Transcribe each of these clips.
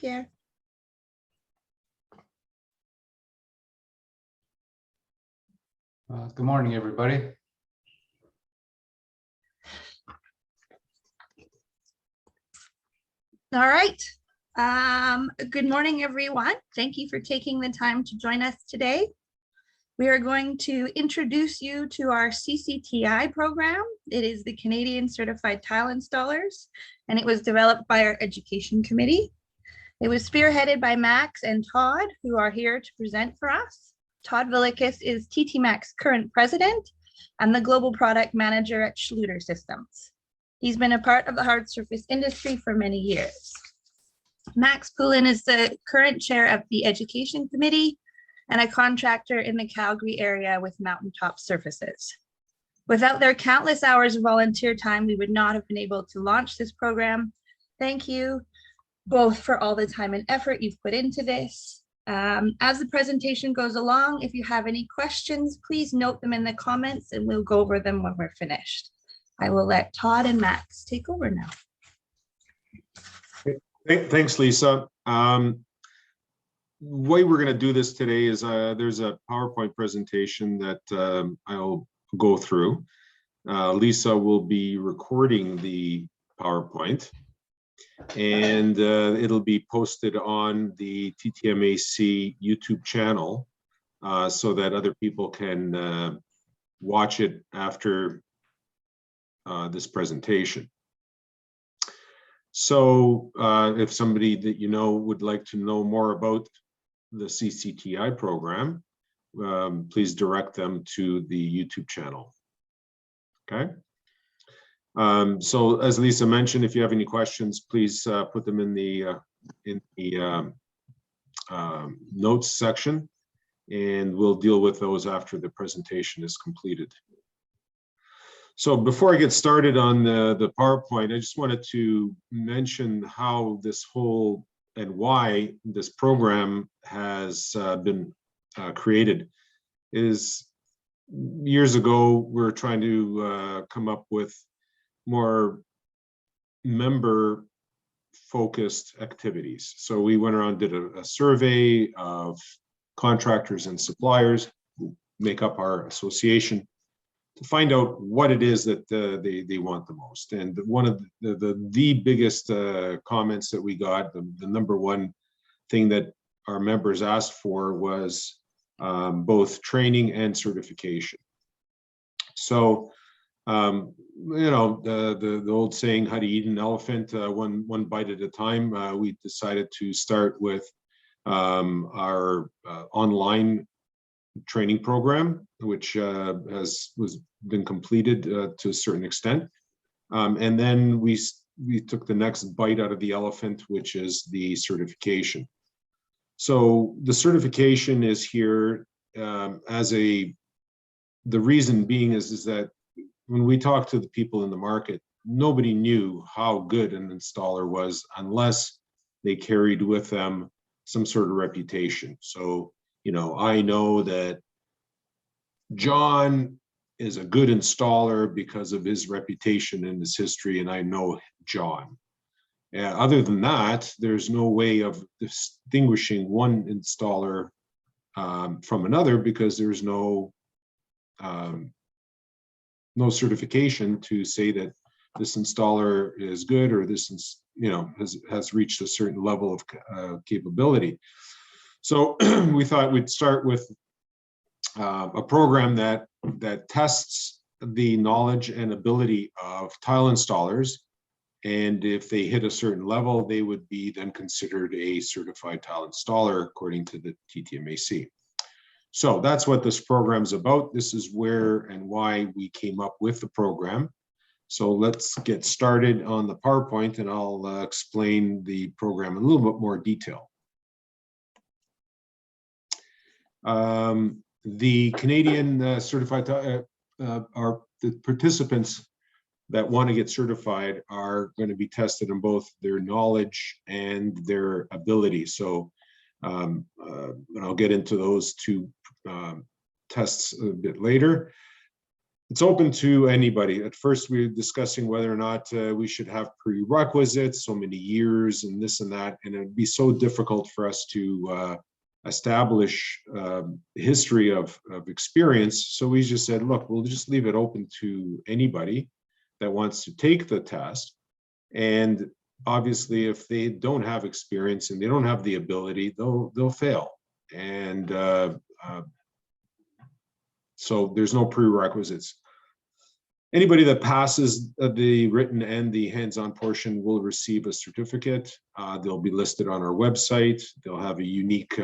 care. Good morning, everybody. All right. Good morning, everyone. Thank you for taking the time to join us today. We are going to introduce you to our CCTI program. It is the Canadian Certified Tile Installers, and it was developed by our Education Committee. It was spearheaded by Max and Todd, who are here to present for us. Todd Villikus is TTMAC's current president and the global product manager at Schluter Systems. He's been a part of the hard surface industry for many years. Max Poulin is the current chair of the Education Committee and a contractor in the Calgary area with Mountaintop Surfaces. Without their countless hours of volunteer time, we would not have been able to launch this program. Thank you both for all the time and effort you've put into this. As the presentation goes along, if you have any questions, please note them in the comments and we'll go over them when we're finished. I will let Todd and Max take over now. Thanks, Lisa. The way we're going to do this today is there's a PowerPoint presentation that I'll go through. Lisa will be recording the PowerPoint, and it'll be posted on the TTMAC YouTube channel so that other people can watch it after this presentation. So if somebody that you know would like to know more about the CCTI program, please direct them to the YouTube channel. Okay. So as Lisa mentioned, if you have any questions, please put them in the notes section, and we'll deal with those after the presentation is completed. So before I get started on the PowerPoint, I just wanted to mention how this whole and why this program has been created. Is years ago, we were trying to come up with more member-focused activities. So we went around, did a survey of contractors and suppliers who make up our association, to find out what it is that they want the most. And one of the biggest comments that we got, the number one thing that our members asked for was both training and certification. So, you know, the old saying, how to eat an elephant, one bite at a time, we decided to start with our online training program, which was been completed to a certain extent, and then we took the next bite out of the elephant, which is the certification. So the certification is here as the reason being is that when we talked to the people in the market, nobody knew how good an installer was unless they carried with them some sort of reputation. So, you know, I know that John is a good installer because of his reputation and his history, and I know John. Other than that, there's no way of distinguishing one installer from another, because there's no certification to say that this installer is good or this is, you know, has reached a certain level of capability. So we thought we'd start with a program that tests the knowledge and ability of tile installers, and if they hit a certain level, they would be then considered a certified tile installer according to the TTMAC. So that's what this program's about. This is where and why we came up with the program. So let's get started on the PowerPoint, and I'll explain the program in a little bit more detail. The Canadian certified, the participants that want to get certified are going to be tested on both their knowledge and their ability. So I'll get into those two tests a bit later. It's open to anybody. At first, we were discussing whether or not we should have prerequisites, so many years and this and that, and it'd be so difficult for us to establish history of experience. So we just said, look, we'll just leave it open to anybody that wants to take the test. And obviously, if they don't have experience and they don't have the ability, they'll fail. And so there's no prerequisites. Anybody that passes the written and the hands-on portion will receive a certificate. They'll be listed on our website. They'll have a unique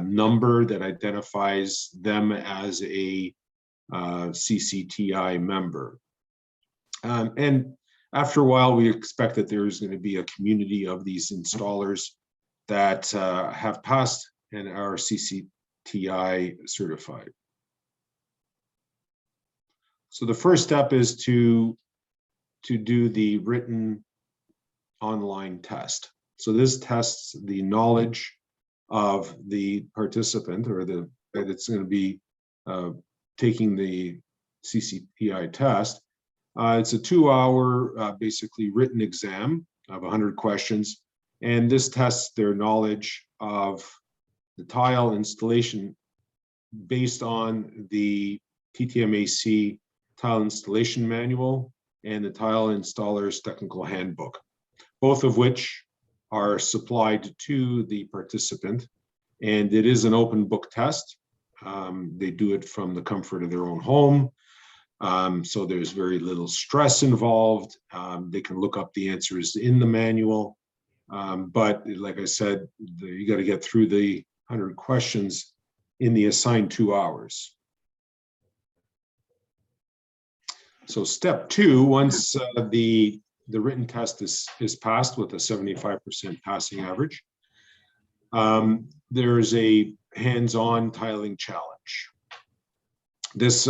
number that identifies them as a CCTI member. And after a while, we expect that there's going to be a community of these installers that have passed and are CCTI certified. So the first step is to do the written online test. So this tests the knowledge of the participant, or that it's going to be taking the CCTI test. It's a 2-hour basically written exam of 100 questions, and this tests their knowledge of the tile installation based on the TTMAC tile installation manual and the tile installer's technical handbook, both of which are supplied to the participant. And it is an open book test. They do it from the comfort of their own home. So there's very little stress involved. They can look up the answers in the manual. But like I said, you got to get through the 100 questions in the assigned 2 hours. So step 2, once the written test is passed with a 75% passing average, there's a hands-on tiling challenge. This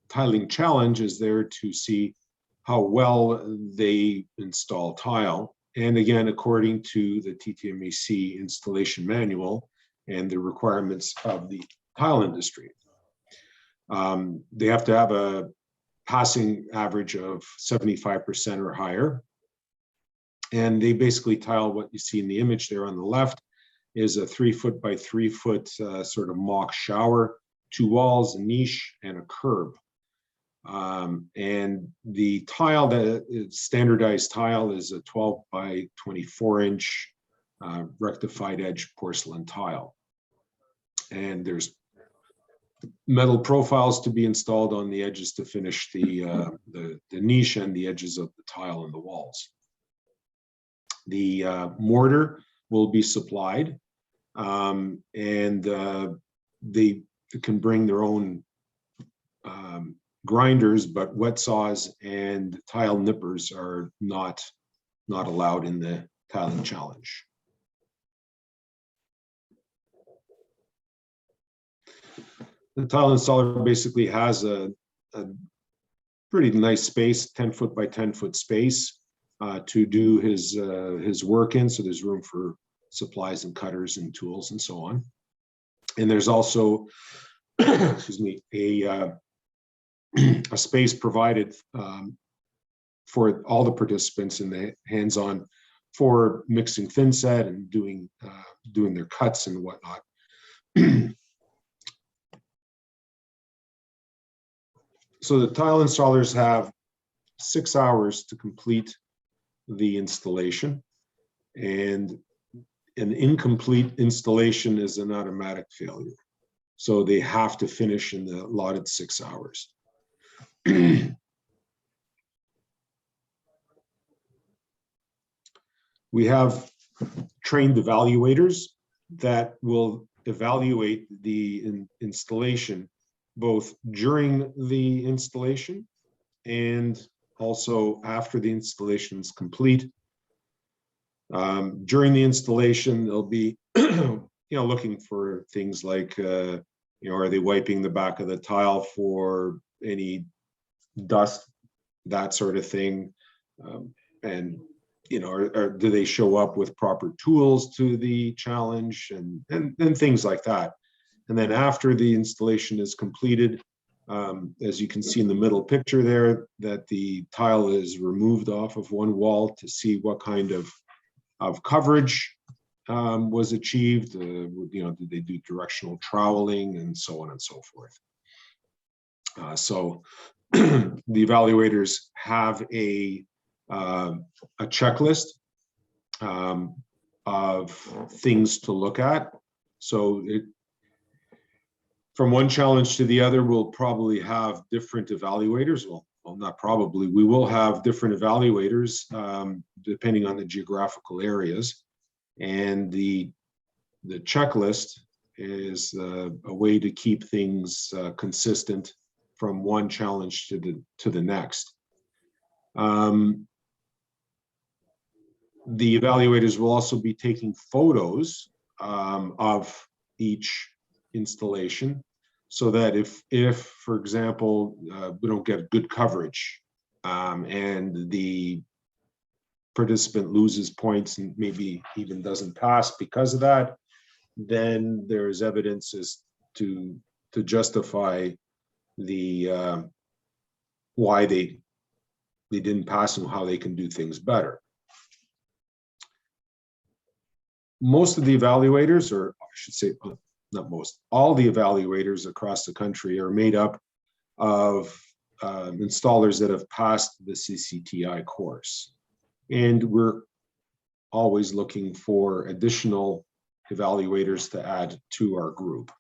tiling challenge is there to see how well they install tile. And again, according to the TTMAC installation manual and the requirements of the tile industry. They have to have a passing average of 75% or higher. And they basically tile what you see in the image there on the left is a 3-foot by 3-foot sort of mock shower, 2 walls, a niche, and a curb. And the tile, that standardized tile, is a 12 by 24 inch rectified edge porcelain tile. And there's metal profiles to be installed on the edges to finish the niche and the edges of the tile and the walls. The mortar will be supplied, and they can bring their own grinders, but wet saws and tile nippers are not allowed in the tiling challenge. The tile installer basically has a pretty nice space, 10-foot by 10-foot space to do his work in. So there's room for supplies and cutters and tools and so on. And there's also, excuse me, a space provided for all the participants in the hands-on for mixing thin set and doing their cuts and whatnot. So the tile installers have 6 hours to complete the installation, and an incomplete installation is an automatic failure. So they have to finish in the allotted 6 hours. We have trained evaluators that will evaluate the installation both during the installation and also after the installation is complete. During the installation, they'll be looking for things like are they wiping the back of the tile for any dust, that sort of thing, and do they show up with proper tools to the challenge and things like that. And then after the installation is completed, As you can see in the middle picture there, that the tile is removed off of one wall to see what kind of coverage was achieved. Did they do directional troweling and so on and so forth. So the evaluators have a checklist of things to look at. So from one challenge to the other, we'll probably have different evaluators. Well, not probably, we will have different evaluators depending on the geographical areas. And the checklist is a way to keep things consistent from one challenge to the next. The evaluators will also be taking photos of each installation, so that if for example, we don't get good coverage and the participant loses points and maybe even doesn't pass because of that, then there's evidence as to justify the why they didn't pass and how they can do things better. Most of the evaluators, or I should say not most, all the evaluators across the country are made up of installers that have passed the CCTI course. And we're always looking for additional evaluators to add to our group.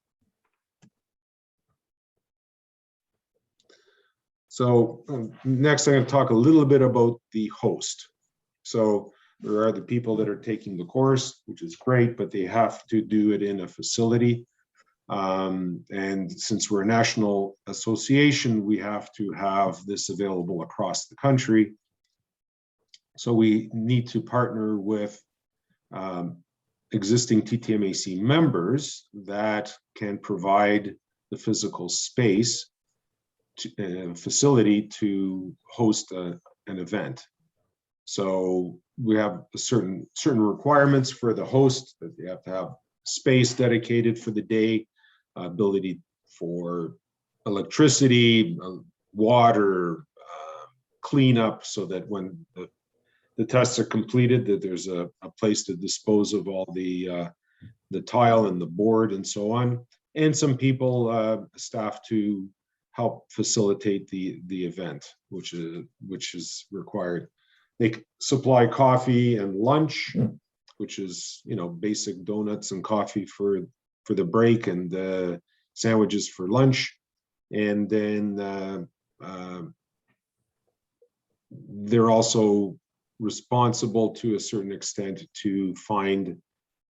So next I'm going to talk a little bit about the host. So there are the people that are taking the course, which is great, but they have to do it in a facility. And since we're a national association, we have to have this available across the country. So we need to partner with existing TTMAC members that can provide the physical space facility to host an event. So we have certain requirements for the host, that they have to have space dedicated for the day, ability for electricity, water, cleanup, so that when the tests are completed, that there's a place to dispose of all the tile and the board and so on, and some people, staff to help facilitate the event, which is required. They supply coffee and lunch, which is, basic donuts and coffee for the break, and sandwiches for lunch. And then they're also responsible to a certain extent to find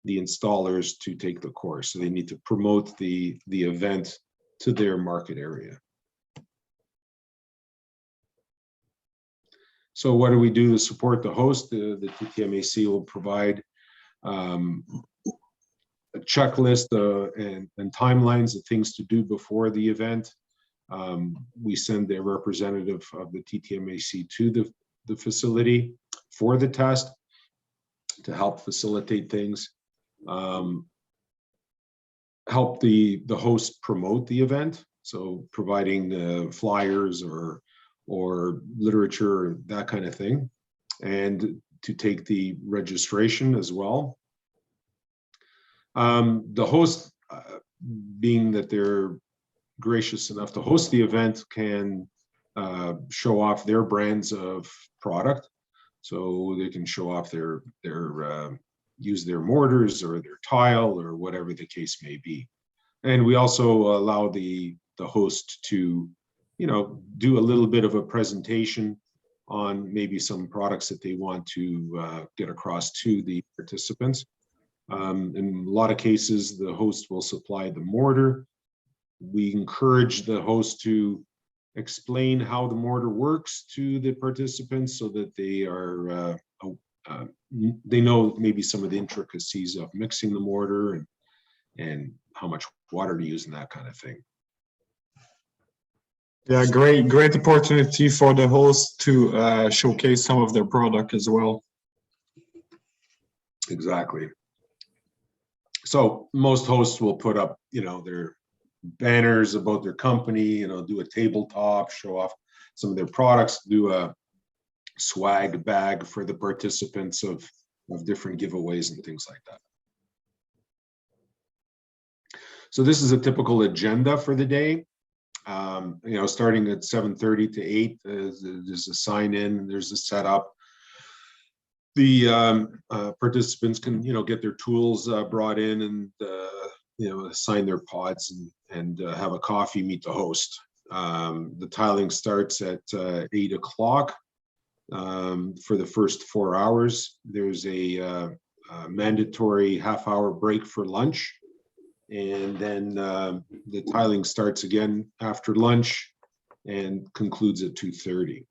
the installers to take the course. So they need to promote the event to their market area. So what do we do to support the host? The TTMAC will provide a checklist and timelines of things to do before the event. We send a representative of the TTMAC to the facility for the test to help facilitate things, help the host promote the event. So providing flyers or literature, that kind of thing, and to take the registration as well. The host, being that they're gracious enough to host the event, can show off their brands of product. So they can show off their use their mortars or their tile or whatever the case may be. And we also allow the host to do a little bit of a presentation on maybe some products that they want to get across to the participants. In a lot of cases, the host will supply the mortar. We encourage the host to explain how the mortar works to the participants, so that they know maybe some of the intricacies of mixing the mortar and how much water to use and that kind of thing. Yeah, great opportunity for the host to showcase some of their product as well. Exactly. So most hosts will put up, banners about their company, do a tabletop, show off some of their products, do a swag bag for the participants of different giveaways and things like that. So this is a typical agenda for the day. Starting at 7:30 to 8, there's a sign in, there's a setup. The participants can, get their tools brought in and, assign their pods and have a coffee, meet the host. The tiling starts at 8 o'clock for the first 4 hours. There's a mandatory half-hour break for lunch. And then the tiling starts again after lunch and concludes at 2:30.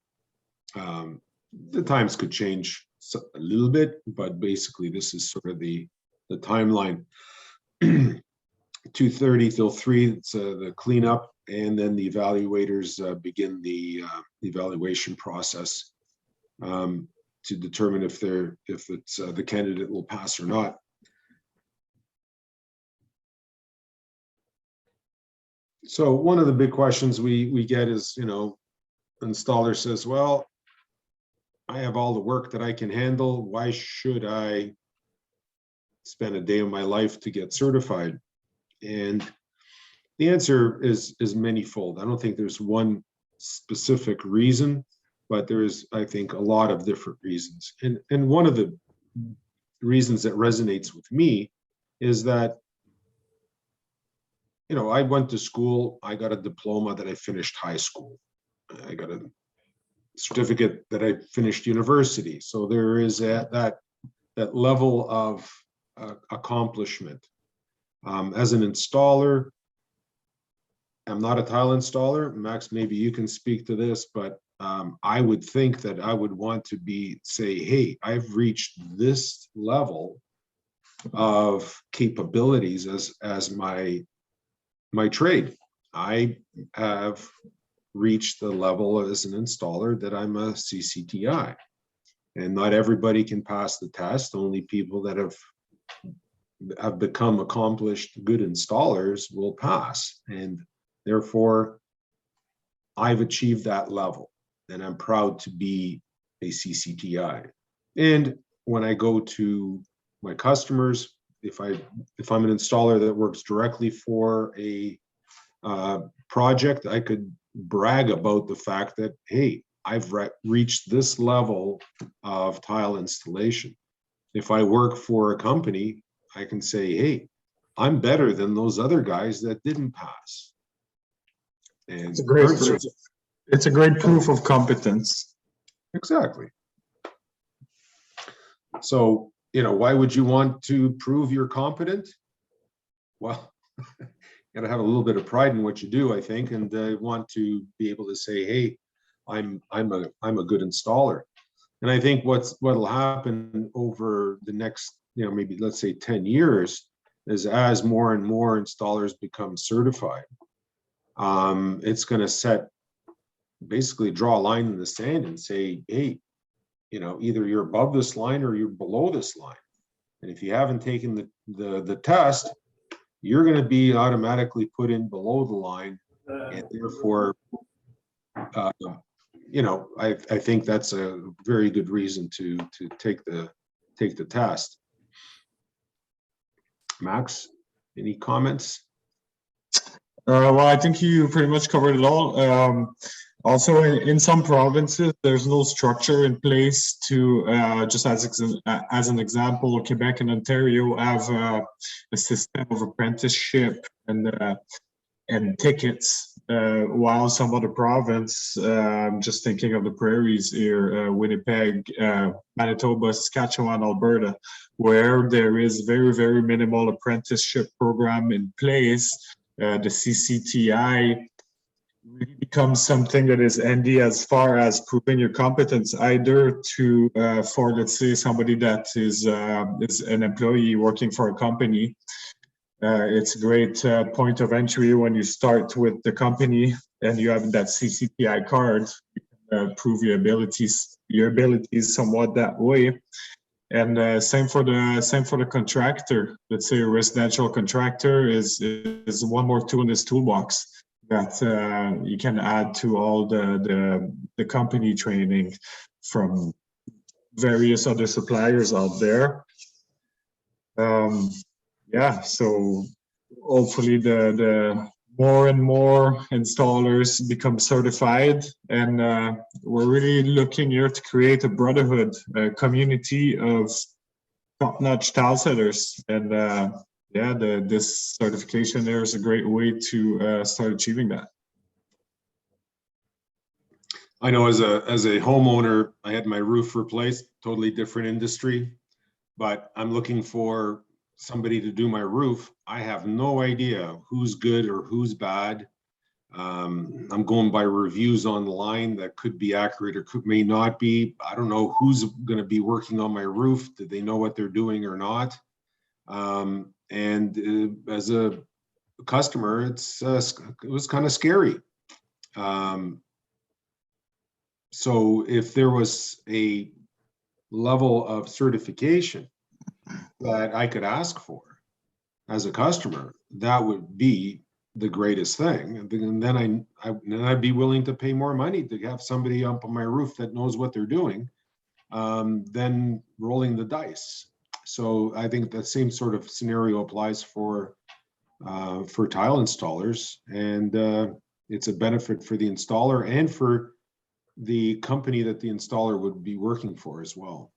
The times could change a little bit, but basically this is sort of the timeline. 2:30 till 3, it's the cleanup, and then the evaluators begin the evaluation process to determine if it's the candidate will pass or not. So one of the big questions we get is, installer says, well, I have all the work that I can handle. Why should I spend a day of my life to get certified? And the answer is manyfold. I don't think there's one specific reason, but there is, I think, a lot of different reasons. And one of the reasons that resonates with me is that, I went to school, I got a diploma that I finished high school. I got a certificate that I finished university. So there is that level of accomplishment. As an installer, I'm not a tile installer. Max, maybe you can speak to this, but I would think that I would want to say, hey, I've reached this level of capabilities as my trade. I have reached the level as an installer that I'm a CCTI, and not everybody can pass the test. Only people that have become accomplished good installers will pass, and therefore I've achieved that level, and I'm proud to be a CCTI. And when I go to my customers, if I'm an installer that works directly for a project, I could brag about the fact that, hey, I've reached this level of tile installation. If I work for a company, I can say, hey, I'm better than those other guys that didn't pass. And it's a great proof of competence. Exactly. So, why would you want to prove you're competent? Well, you got to have a little bit of pride in what you do, I think, and want to be able to say, hey, I'm a good installer. And I think what'll happen over the next, maybe let's say 10 years is as more and more installers become certified, it's going to basically draw a line in the sand and say, hey, either you're above this line or you're below this line. And if you haven't taken the test, you're going to be automatically put in below the line. And therefore, I think that's a very good reason to take the test. Max, any comments? Well, I think you pretty much covered it all. Also, in some provinces, there's no structure in place to, just as an example, Quebec and Ontario have a system of apprenticeship and tickets, while some other province, just thinking of the prairies here, Winnipeg, Manitoba, Saskatchewan, Alberta, where there is very, very minimal apprenticeship program in place, the CCTI really becomes something that is handy as far as proving your competence, either for, let's say, somebody that is an employee working for a company. It's a great point of entry when you start with the company and you have that CCTI card. You can prove your abilities somewhat that way. And same for the contractor. Let's say a residential contractor is one more tool in this toolbox that you can add to all the company training from various other suppliers out there. Yeah, so hopefully the more and more installers become certified, and we're really looking here to create a brotherhood, a community of top-notch tile setters. And yeah, this certification there is a great way to start achieving that. I know as a homeowner, I had my roof replaced, totally different industry, but I'm looking for somebody to do my roof. I have no idea who's good or who's bad. I'm going by reviews online that could be accurate or may not be. I don't know who's going to be working on my roof. Do they know what they're doing or not? As a customer, it was kind of scary. So if there was a level of certification that I could ask for as a customer, that would be the greatest thing. And then I'd be willing to pay more money to have somebody up on my roof that knows what they're doing, than rolling the dice. So I think that same sort of scenario applies for tile installers, and it's a benefit for the installer and for the company that the installer would be working for as well.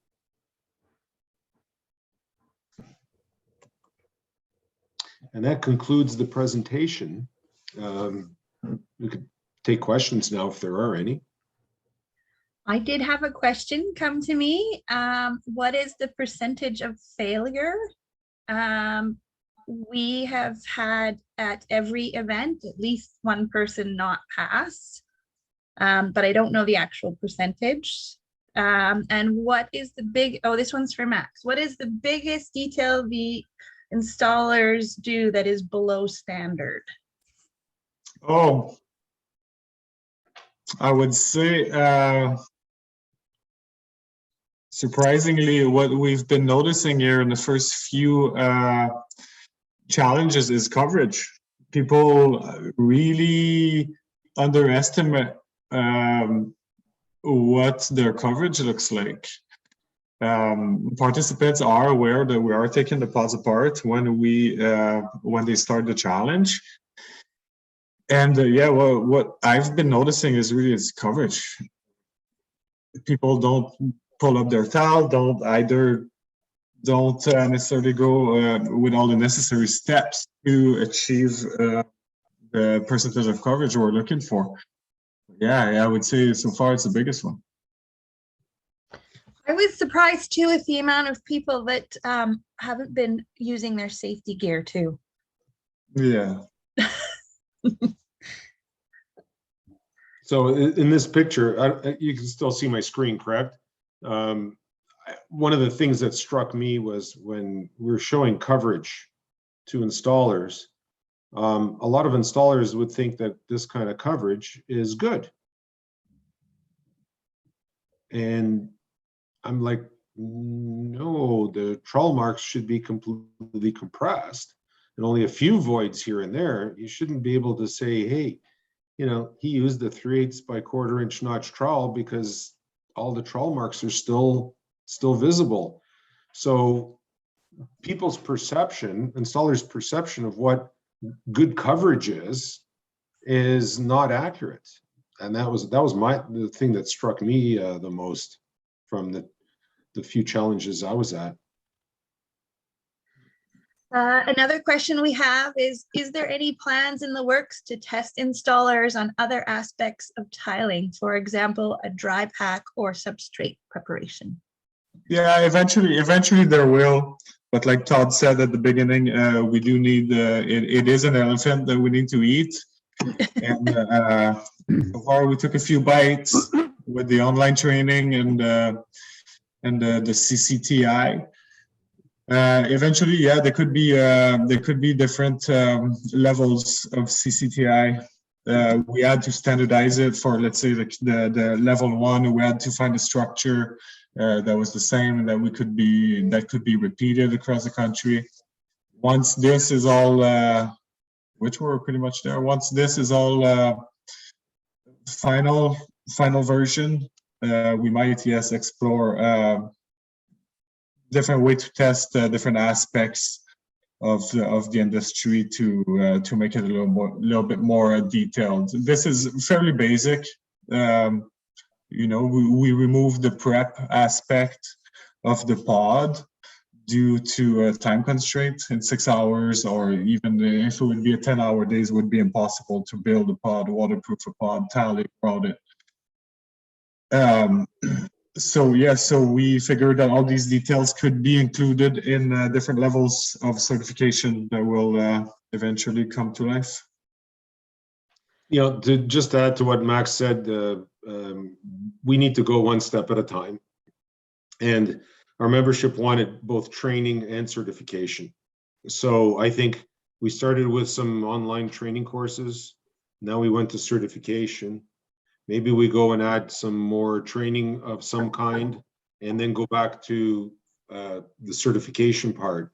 And that concludes the presentation. We could take questions now if there are any. I did have a question come to me. What is the percentage of failure? We have had at every event at least one person not pass, but I don't know the actual percentage. And what is the this one's for Max. What is the biggest detail the installers do that is below standard? Oh, I would say surprisingly, what we've been noticing here in the first few challenges is coverage. People really underestimate what their coverage looks like. Participants are aware that we are taking the pods apart when they start the challenge. And yeah, well, what I've been noticing is really its coverage. People don't pull up their tile, don't necessarily go with all the necessary steps to achieve the percentage of coverage we're looking for. Yeah, I would say so far it's the biggest one. I was surprised too with the amount of people that haven't been using their safety gear too. Yeah. So in this picture, you can still see my screen, correct? One of the things that struck me was when we're showing coverage to installers, a lot of installers would think that this kind of coverage is good. And I'm like, no, the trawl marks should be completely compressed and only a few voids here and there. You shouldn't be able to say, hey, you know, he used the 3/8 by 1/4 inch notch trowel because all the trawl marks are still visible. So people's perception, installers' perception of what good coverage is not accurate. And that was the thing that struck me the most from the few challenges I was at. Another question we have is there any plans in the works to test installers on other aspects of tiling, for example, a dry pack or substrate preparation? Yeah, eventually there will. But like Todd said at the beginning, we do need, it is an elephant that we need to eat. And so far we took a few bites with the online training and the CCTI. Eventually, yeah, there could be different levels of CCTI. We had to standardize it for, let's say, the level 1. We had to find a structure that was the same, and that could be repeated across the country. Once this is all, which we're pretty much there. Once this is all final version, we might, yes, explore different way to test different aspects of the industry to make it a little bit more detailed. This is fairly basic. You know, we remove the prep aspect of the pod due to a time constraint. In 6 hours, or even if it would be a 10-hour days, would be impossible to build a pod, waterproof a pod, tally about it. So yeah, so we figured that all these details could be included in different levels of certification that will eventually come to life. You know, to just add to what Max said, we need to go one step at a time. And our membership wanted both training and certification. So I think we started with some online training courses. Now we went to certification. Maybe we go and add some more training of some kind, and then go back to the certification part.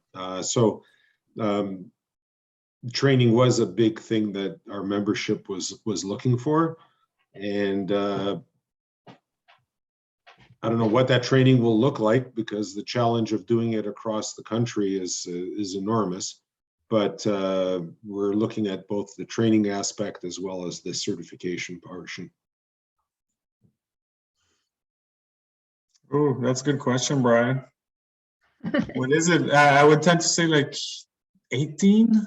Training was a big thing that our membership was looking for, and I don't know what that training will look like, because the challenge of doing it across the country is enormous. But we're looking at both the training aspect as well as the certification portion. Oh, that's a good question, Brian. What is it? I would tend to say like 18,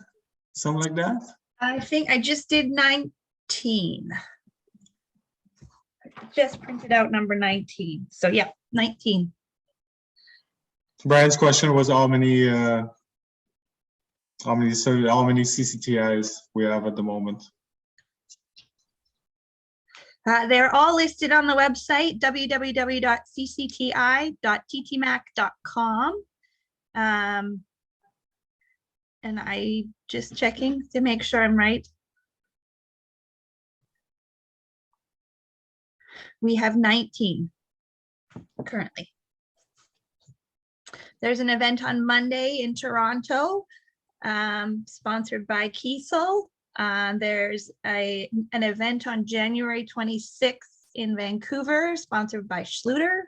something like that. I think I just did 19. I just printed out number 19. So yeah, 19. Brian's question was how many CCTIs we have at the moment. They're all listed on the website, www.ccti.ttmac.com. And I just checking to make sure I'm right. We have 19 currently. There's an event on Monday in Toronto, sponsored by Kiesel. There's an event on January 26th in Vancouver, sponsored by Schluter.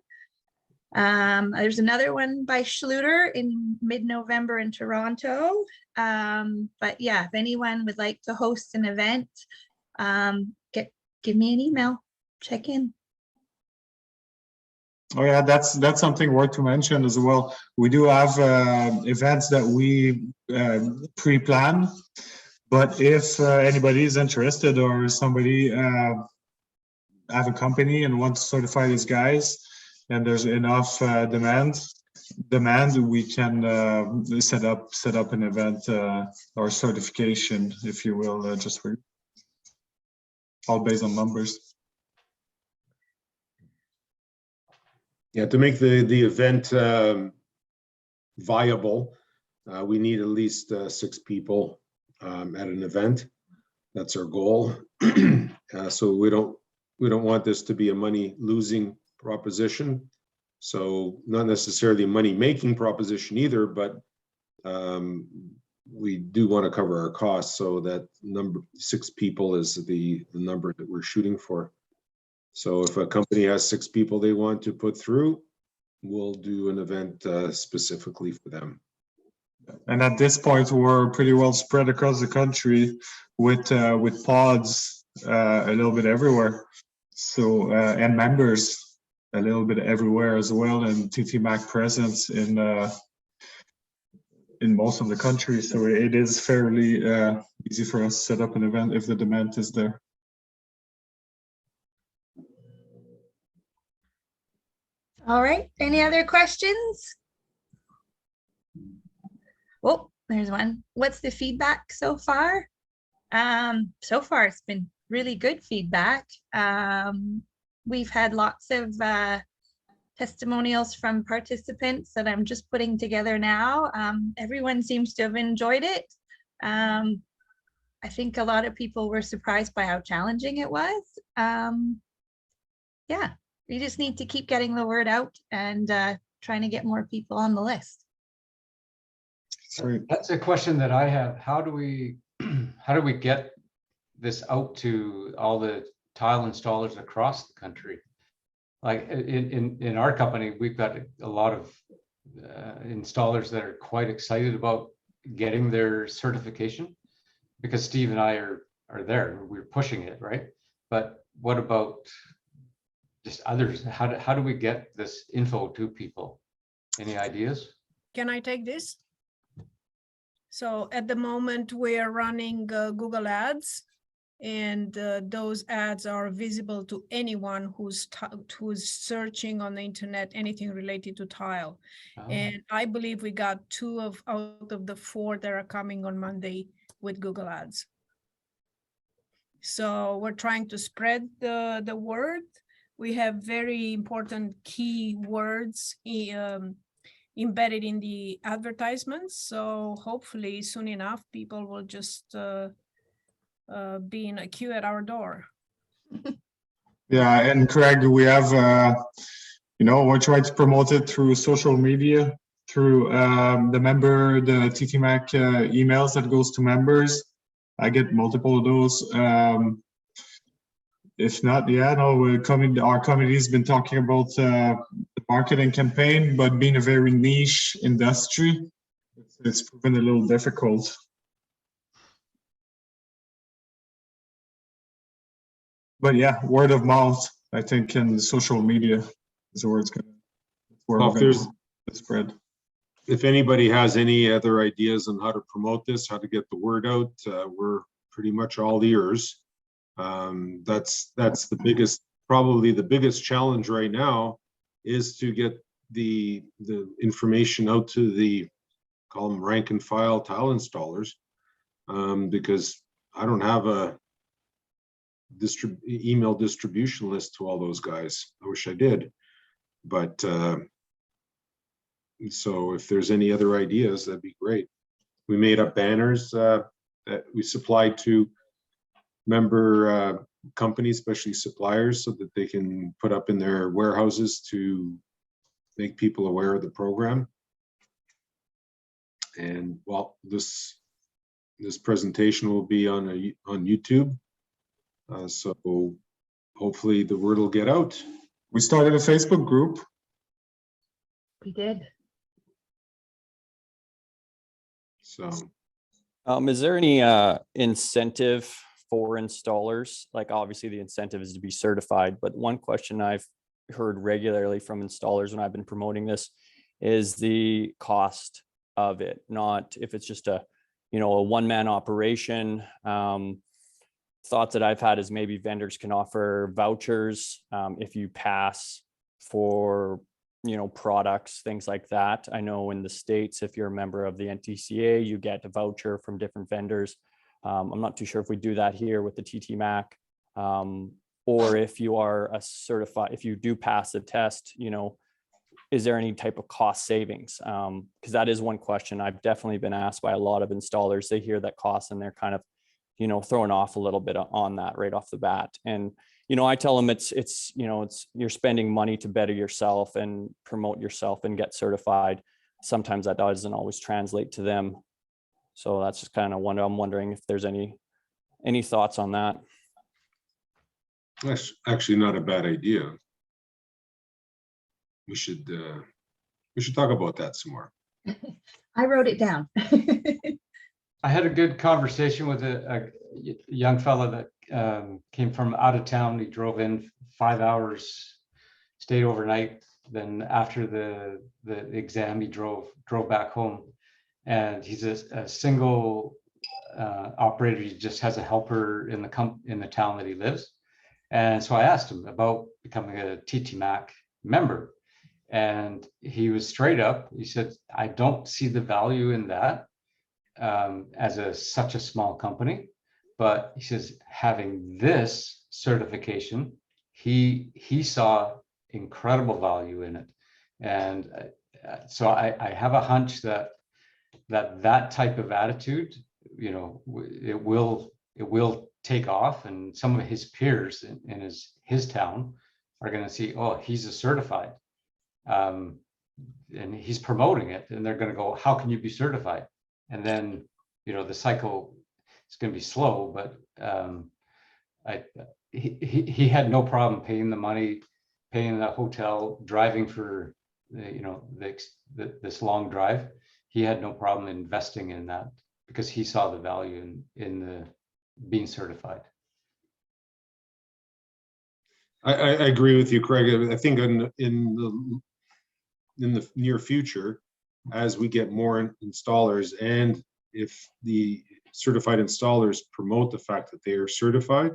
There's another one by Schluter in mid-November in Toronto. But yeah, if anyone would like to host an event, give me an email, check in. Oh yeah, that's something worth to mention as well. We do have events that we pre-plan. But if anybody is interested, or somebody have a company and wants to certify these guys, and there's enough demand, we can set up an event or certification, if you will, just for all based on numbers. Yeah, to make the event viable, we need at least 6 people at an event. That's our goal. So we don't want this to be a money losing proposition. So not necessarily a money making proposition either, but we do want to cover our costs, so that number 6 people is the number that we're shooting for. So if a company has 6 people they want to put through, we'll do an event specifically for them. And at this point, we're pretty well spread across the country with pods a little bit everywhere. So and members a little bit everywhere as well, and TTMAC presence in most of the country. So it is fairly easy for us to set up an event if the demand is there. All right, any other questions? Oh, there's one. What's the feedback so far? So far, it's been really good feedback. We've had lots of testimonials from participants that I'm just putting together now. Everyone seems to have enjoyed it. I think a lot of people were surprised by how challenging it was. Yeah, We just need to keep getting the word out and trying to get more people on the list. Sorry. That's a question that I have. How do we get this out to all the tile installers across the country? Like in our company, we've got a lot of installers that are quite excited about getting their certification, because Steve and I are there. We're pushing it, right? But what about just others? How do we get this info to people? Any ideas? Can I take this? So at the moment, we are running Google Ads, and those ads are visible to anyone who's searching on the internet anything related to tile. Oh. And I believe we got 2 out of the 4 that are coming on Monday with Google Ads. So we're trying to spread the word. We have very important key words embedded in the advertisements. So hopefully soon enough, people will just be in a queue at our door. Yeah, and Craig, we have, we're trying to promote it through social media, through the TTMAC emails that goes to members. I get multiple of those. If not, yeah, no, our committee's been talking about the marketing campaign, but being a very niche industry, it's proven a little difficult. But yeah, word of mouth, I think, and social media is where it's going to spread. If anybody has any other ideas on how to promote this, how to get the word out, we're pretty much all ears. That's the biggest, probably the biggest challenge right now, is to get the information out to the, call them rank and file tile installers, because I don't have a email distribution list to all those guys. I wish I did, but so if there's any other ideas, that'd be great. We made up banners that we supplied to member companies, especially suppliers, so that they can put up in their warehouses to make people aware of the program. And well, this presentation will be on YouTube, so hopefully the word will get out. We started a Facebook group. We did. So is there any incentive for installers? Like, obviously the incentive is to be certified, but one question I've heard regularly from installers when I've been promoting this is the cost of it. Not if it's just a one-man operation. Thoughts that I've had is maybe vendors can offer vouchers if you pass for products, things like that. I know in the States, if you're a member of the NTCA, you get a voucher from different vendors. I'm not too sure if we do that here with the TTMAC, or if you are if you do pass the test, is there any type of cost savings? Because that is one question I've definitely been asked by a lot of installers. They hear that cost and they're kind of, thrown off a little bit on that right off the bat. And, I tell them it's you're spending money to better yourself and promote yourself and get certified. Sometimes that doesn't always translate to them. So that's just kind of what I'm wondering if there's any thoughts on that. that's actually not a bad idea. We should talk about that some more. I wrote it down. I had a good conversation with a young fella that came from out of town. He drove in 5 hours, stayed overnight. Then after the exam, he drove back home. And he's a single operator. He just has a helper in the town that he lives. And so I asked him about becoming a TTMAC member. And he was straight up. He said, I don't see the value in that as such a small company. But he says, having this certification, he saw incredible value in it. And so I have a hunch that type of attitude, it will take off. And some of his peers in his town are going to see, oh, he's a certified, and he's promoting it, and they're going to go, how can you be certified? And then, you know, the cycle is going to be slow, but he had no problem paying the money, paying the hotel, driving for this long drive. He had no problem investing in that because he saw the value in the being certified. I agree with you, Craig. I think in the near future, as we get more installers, and if the certified installers promote the fact that they are certified,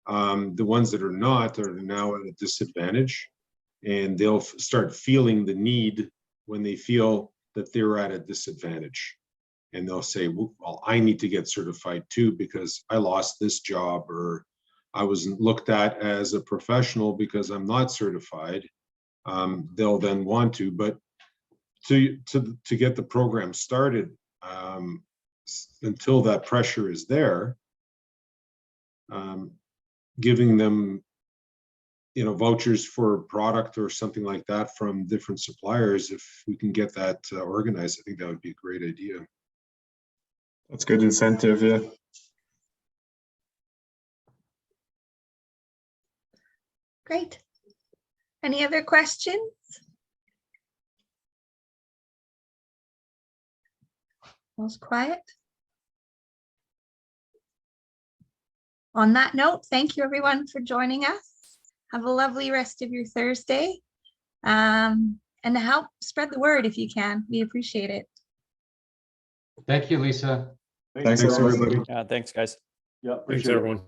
the ones that are not are now at a disadvantage, and they'll start feeling the need when they feel that they're at a disadvantage. And they'll say, well, I need to get certified too because I lost this job, or I wasn't looked at as a professional because I'm not certified. They'll then want to, but to get the program started, until that pressure is there, giving them, you know, vouchers for a product or something like that from different suppliers, if we can get that organized, I think that would be a great idea. That's good incentive, yeah. Great. Any other questions? Most quiet. On that note, thank you everyone for joining us. Have a lovely rest of your Thursday. And help spread the word if you can. We appreciate it. Thank you, Lisa. Thanks everybody. Yeah, thanks, guys. Yeah, Thanks, appreciate it. everyone.